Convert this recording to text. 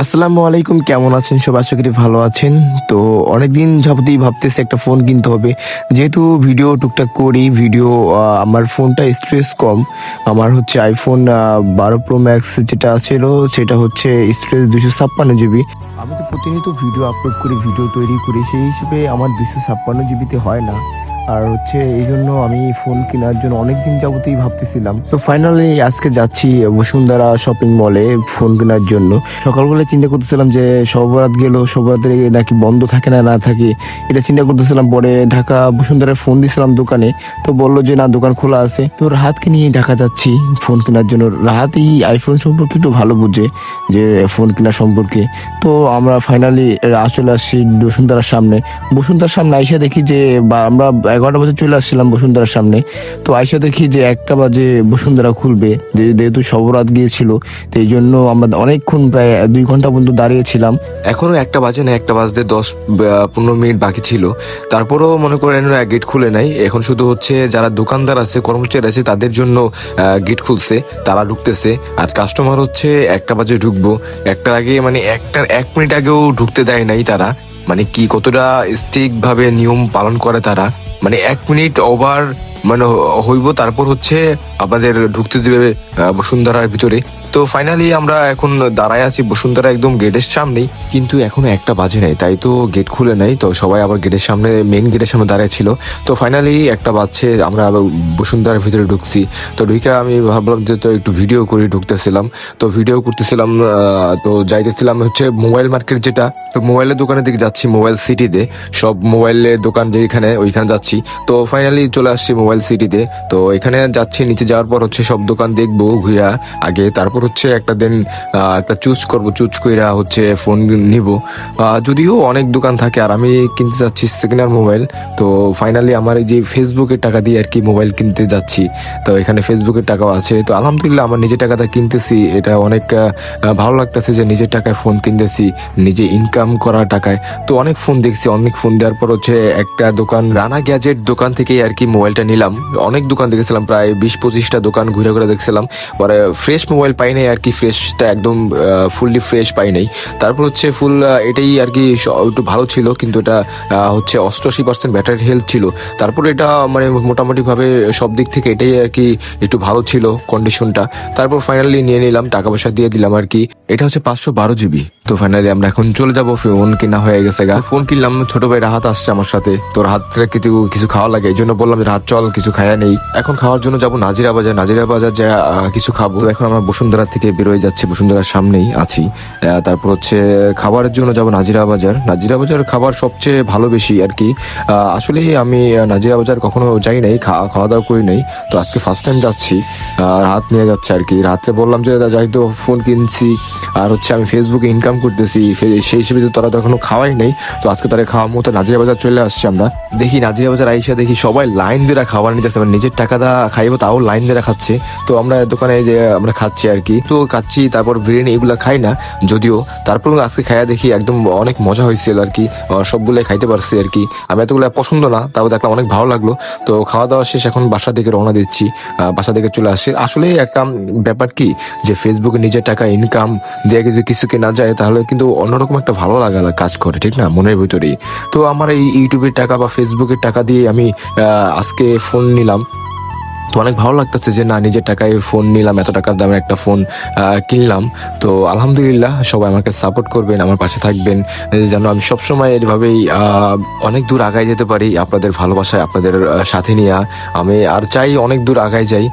আসসালামু আলাইকুম, কেমন আছেন সব? আশা করি ভালো আছেন। তো অনেকদিন যাবতই ভাবতেছি একটা ফোন কিনতে হবে, যেহেতু ভিডিও টুকটাক করি। আমার ফোনটা স্টোরেজ কম। আমার হচ্ছে আইফোন 12 প্রো ম্যাক্স যেটা ছিল, সেটা হচ্ছে স্টোরেজ 256 জিবি। আমি তো প্রতিনিয়ত ভিডিও আপলোড করি, ভিডিও তৈরি করি, সেই হিসেবে আমার 256 জিবিতে হয় না। আর হচ্ছে এই জন্য আমি ফোন কেনার জন্য অনেকদিন যাবতই ভাবতেছিলাম। তো ফাইনালি আজকে যাচ্ছি বসুন্ধরা শপিং মলে ফোন কেনার জন্য। সকালবেলা চিন্তা করতেছিলাম যে সবরাত গেল, সবরাতে নাকি বন্ধ থাকে না না থাকে, এটা চিন্তা করতেছিলাম। পরে ঢাকা বসুন্ধরায় ফোন দিয়েছিলাম দোকানে, তো বললো যে না, দোকান খোলা আছে। তো রাহাতকে নিয়ে ঢাকা যাচ্ছি ফোন কেনার জন্য। রাহাত এই আইফোন সম্পর্কে একটু ভালো বুঝে, যে ফোন কেনার সম্পর্কে। তো আমরা ফাইনালি চলে আসছি বসুন্ধরার সামনে আইসা দেখি যে, বা আমরা 11টা বাজে চলে আসছিলাম বসুন্ধরার সামনে। তো আইসা দেখি যে 1টা বাজে বসুন্ধরা খুলবে, যেহেতু সবরাত গিয়েছিল। তো এই জন্য আমরা অনেকক্ষণ, প্রায় 2 ঘন্টা পর্যন্ত দাঁড়িয়েছিলাম। এখনো 1টা বাজে না, 1টা বাজতে 10-15 মিনিট বাকি ছিল। তারপরেও মনে করেন গেট খুলে নাই। এখন শুধু হচ্ছে যারা দোকানদার আছে, কর্মচারী আছে, তাদের জন্য গেট খুলছে, তারা ঢুকতেছে। আর কাস্টমার হচ্ছে 1টা বাজে ঢুকবো, একটার আগে মানে 1 মিনিট আগেও ঢুকতে দেয় নাই তারা। মানে কি কতটা স্ট্রিক্ট ভাবে নিয়ম পালন করে তারা। মানে 1 মিনিট ওভার মানে হইব, তারপর হচ্ছে আমাদের ঢুকতে দেবে বসুন্ধরার ভিতরে। তো ফাইনালি আমরা এখন দাঁড়ায় আছি বসুন্ধরা একদম গেটের সামনেই, কিন্তু এখনো 1টা বাজে নাই, তাই তো গেট খুলে নাই। তো সবাই আবার গেটের সামনে, মেইন গেটের সামনে দাঁড়ায় ছিল। তো ফাইনালি 1টা বাজছে, আমরা আবার বসুন্ধরার ভিতরে ঢুকছি। তো ঢুকে আমি ভাবলাম যে তো একটু ভিডিও করে ঢুকতেছিলাম। তো ভিডিও করতেছিলাম, তো যাইতেছিলাম হচ্ছে মোবাইল মার্কেট যেটা। তো মোবাইলের দোকানের দিকে যাচ্ছি, মোবাইল সিটিতে সব মোবাইলের দোকান যেখানে, ওইখানে যাচ্ছি। তো ফাইনালি চলে আসছি মোবাইল সিটিতে। তো এখানে যাচ্ছি, নিচে যাওয়ার পর হচ্ছে সব দোকান দেখবো ঘুরা আগে, তারপর হচ্ছে একটা চুজ করবো, চুজ কইরা হচ্ছে ফোন নিব। যদিও অনেক দোকান থাকে, আর আমি কিনতে যাচ্ছি সেকেন্ড হ্যান্ড মোবাইল। তো ফাইনালি আমার এই যে ফেসবুকের টাকা দিয়ে আর কি মোবাইল কিনতে যাচ্ছি। তো এখানে ফেসবুকের টাকাও আছে। তো আলহামদুলিল্লাহ আমার নিজের টাকাটা কিনতেছি, এটা অনেক ভালো লাগতেছে যে নিজের টাকায় ফোন কিনতেছি, নিজে ইনকাম করার টাকায়। তো অনেক ফোন দেখছি, অনেক ফোন দেওয়ার পর হচ্ছে একটা দোকান, রানা গ্যাজেট দোকান থেকে আর কি মোবাইলটা নিলাম। অনেক দোকান দেখেছিলাম, প্রায় 20-25টা দোকান ঘুরে ঘুরে দেখছিলাম। পরে ফ্রেশ মোবাইল পাই নাই আর কি, ফ্রেশটা একদম ফুললি ফ্রেশ পাই নাই। তারপর হচ্ছে এটাই আর কি একটু ভালো ছিল, কিন্তু এটা হচ্ছে 88% ব্যাটারি হেলথ ছিল। তারপর এটা মানে মোটামুটি ভাবে সব দিক থেকে এটাই আর কি একটু ভালো ছিল কন্ডিশনটা। তারপর ফাইনালি নিয়ে নিলাম, টাকা পয়সা দিয়ে দিলাম আর কি। এটা হচ্ছে 512 জিবি। তো ফাইনালি আমরা এখন চলে যাবো, ফোন কেনা হয়ে গেছে গা। ফোন কিনলাম, ছোট ভাই রাহাত আসছে আমার সাথে। তোর হাত থেকে কিছু খাওয়া লাগে, এই জন্য বললাম যে রাত চল কিছু খায়া নেই। এখন খাওয়ার জন্য যাবো নাজিরা বাজার যা কিছু খাবো। তো এখন আমরা বসুন্ধরা থেকে বেরোয় যাচ্ছি, বসুন্ধরার সামনেই আছি। তারপর হচ্ছে খাবারের জন্য যাবো নাজিরা বাজার খাবার সবচেয়ে ভালো বেশি আর কি। আসলে আমি নাজিরা বাজার কখনো যাই নাই, খাওয়া দাওয়া করি নাই। তো আজকে ফার্স্ট টাইম যাচ্ছি, রাত নিয়ে যাচ্ছে আর কি। রাত্রে বললাম যে যাই, তো ফোন কিনছি আর হচ্ছে আমি ফেসবুকে ইনকাম করতেছি, সেই হিসেবে তো তারা তো এখনো খাওয়াই নাই। তো আজকে তারা খাওয়া মতো নাজিরা বাজার চলে আসছি আমরা। দেখি নাজিরা বাজার আইসা দেখি সবাই লাইন দিয়ে খাবার নিতেছে, মানে নিজের টাকাটা খাইবো তাও লাইন দিয়ে খাচ্ছে। তো আমরা দোকানে যে আমরা খাচ্ছি আর কি, তো খাচ্ছি। তারপর বিরিয়ানি এগুলা খাই না যদিও, তারপর আজকে খাইয়া দেখি একদম অনেক মজা হয়েছিল আর কি। সবগুলাই খাইতে পারছি আর কি। আমি এতগুলো পছন্দ না, তাও দেখলাম অনেক ভালো লাগলো। তো খাওয়া দাওয়া শেষ, এখন বাসা থেকে রওনা দিচ্ছি, বাসা থেকে চলে আসছি। আসলে একটা ব্যাপার কি, যে ফেসবুকে নিজের টাকা ইনকাম দিয়ে যদি কিছু কেনা যায়, তাহলে কিন্তু অন্যরকম একটা ভালো লাগা কাজ করে, ঠিক না, মনের ভিতরেই। তো আমার এই ইউটিউবের টাকা বা ফেসবুকের টাকা দিয়ে আমি আজকে ফোন নিলাম। তো অনেক ভালো লাগতেছে যে না, নিজের টাকায় ফোন নিলাম, এত টাকার দামের একটা ফোন কিনলাম। তো আলহামদুলিল্লাহ, সবাই আমাকে সাপোর্ট করবেন, আমার পাশে থাকবেন, যেন আমি সবসময় এভাবেই অনেক দূর আগায় যেতে পারি আপনাদের ভালোবাসায়, আপনাদের সাথে নিয়ে। আমি আর চাই অনেক দূর আগায় যাই।